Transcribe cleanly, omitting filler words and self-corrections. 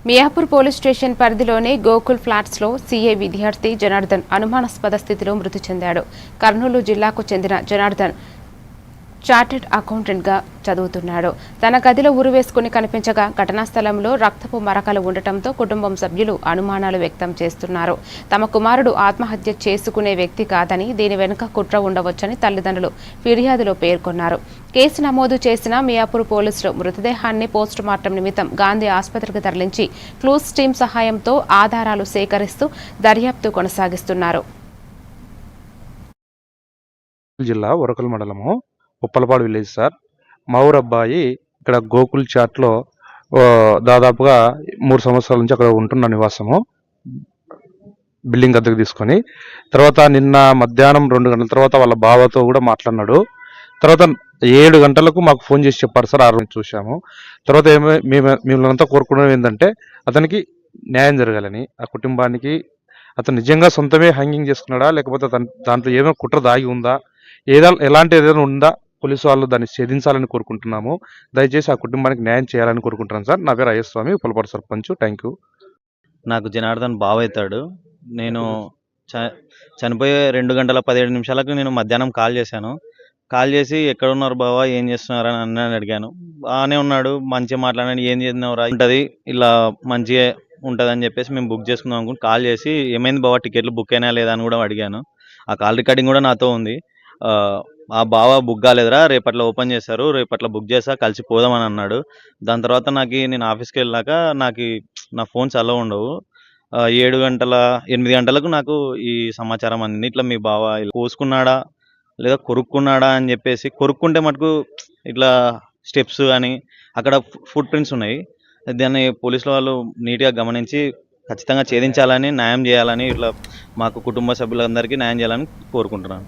Miyapur police station పరిధిలోని Gokul ఫ్లాట్స్లో CA విద్యార్థి జనార్దన్ అనుమానాస్పద స్థితిలో మృతి చెందాడు. కర్నూలు జిల్లాకు చెందిన జనార్దన్ చార్టెడ్ అకౌంటెంట్గా చదువుతున్నాడు. తన గదిలో ఉరివేసుకుని కనిపించగా ఘటనా స్థలంలో రక్తపు మరకలు ఉండటంతో కుటుంబం సభ్యులు అనుమానాలు వ్యక్తం చేస్తున్నారు. తమ కుమారుడు ఆత్మహత్య చేసుకునే వ్యక్తి కాదని, దీని వెనుక కుట్ర ఉండవచ్చని తల్లిదండ్రులు ఫిర్యాదులో పేర్కొన్నారు. కేసు నమోదు చేసిన మియాపూర్ పోలీసులు మృతదేహాన్ని పోస్టుమార్టం నిమిత్తం గాంధీ ఆసుపత్రికి తరలించి క్లూస్ టీం సహాయంతో ఆధారాలు సేకరిస్తూ దర్యాప్తు కొనసాగిస్తున్నారు. జిల్లా వరకల్ మండలము ఉప్పలపాడు విలేజ్ సార్. మా ఊరు అబ్బాయి ఇక్కడ గోకుల్ చాట్లో దాదాపుగా 3 సంవత్సరాల నుంచి అక్కడ ఉంటున్న నివాసము, బిల్డింగ్ అద్దెకు తీసుకొని. తర్వాత నిన్న మధ్యాహ్నం 2 గంటల తర్వాత వాళ్ళ బావతో కూడా మాట్లాడినాడు. తర్వాత 7 గంటలకు మాకు ఫోన్ చేసి చెప్పారు సార్. ఆ రోజు చూసాము. తర్వాత మేమంతా కోరుకున్నది ఏంటంటే అతనికి న్యాయం జరగాలని, ఆ కుటుంబానికి. అతను నిజంగా సొంతమే హ్యాంగింగ్ చేసుకున్నాడా, లేకపోతే దాంట్లో ఏమైనా కుట్ర దాగి ఉందా, ఎలాంటి ఏదైనా ఉందా, పోలీసు వాళ్ళు దాన్ని ఛేదించాలని కోరుకుంటున్నాము. దయచేసి ఆ కుటుంబానికి న్యాయం చేయాలని కోరుకుంటున్నాను సార్. నా పేరు అయ్యస్వామి, ఉప్పలపాడు సర్పంచ్. Thank you. నాకు జనార్దన్ బావ అవుతాడు. నేను చనిపోయే 2 గంటల 17 నిమిషాలకు నేను మధ్యాహ్నం కాల్ చేశాను. కాల్ చేసి ఎక్కడ ఉన్నారు బావ, ఏం చేస్తున్నారు అని అన్నని అడిగాను. బాగానే ఉన్నాడు, మంచిగా మాట్లాడాను. ఏం చేసినవరా ఉంటుంది, ఇలా మంచిగా ఉంటుందని చెప్పేసి మేము బుక్ చేసుకుందాం అనుకుని కాల్ చేసి ఏమైంది బావ, టికెట్లు బుక్ అయినా లేదా అని కూడా అడిగాను. ఆ కాల్ రికార్డింగ్ కూడా నాతో ఉంది. ఆ బావ బుక్ కాలేదురా, రేపట్లో ఓపెన్ చేస్తారు, రేపట్లో బుక్ చేస్తా, కలిసి పోదామని అన్నాడు. దాని తర్వాత నేను ఆఫీస్కి వెళ్ళాక నా ఫోన్స్ అలో ఉండవు. 8 గంటలకు నాకు ఈ సమాచారం అందింది. ఇట్లా మీ బావ కోసుకున్నాడా లేదా కొరుక్కున్నాడా అని చెప్పేసి. కొరుక్కుంటే మటుకు ఇట్లా స్టెప్స్ అని అక్కడ ఫుట్ ప్రింట్స్ ఉన్నాయి. దాన్ని పోలీసుల వాళ్ళు నీట్గా గమనించి ఖచ్చితంగా ఛేదించాలని, న్యాయం చేయాలని, ఇట్లా మాకు కుటుంబ సభ్యులందరికీ న్యాయం చేయాలని కోరుకుంటున్నాను.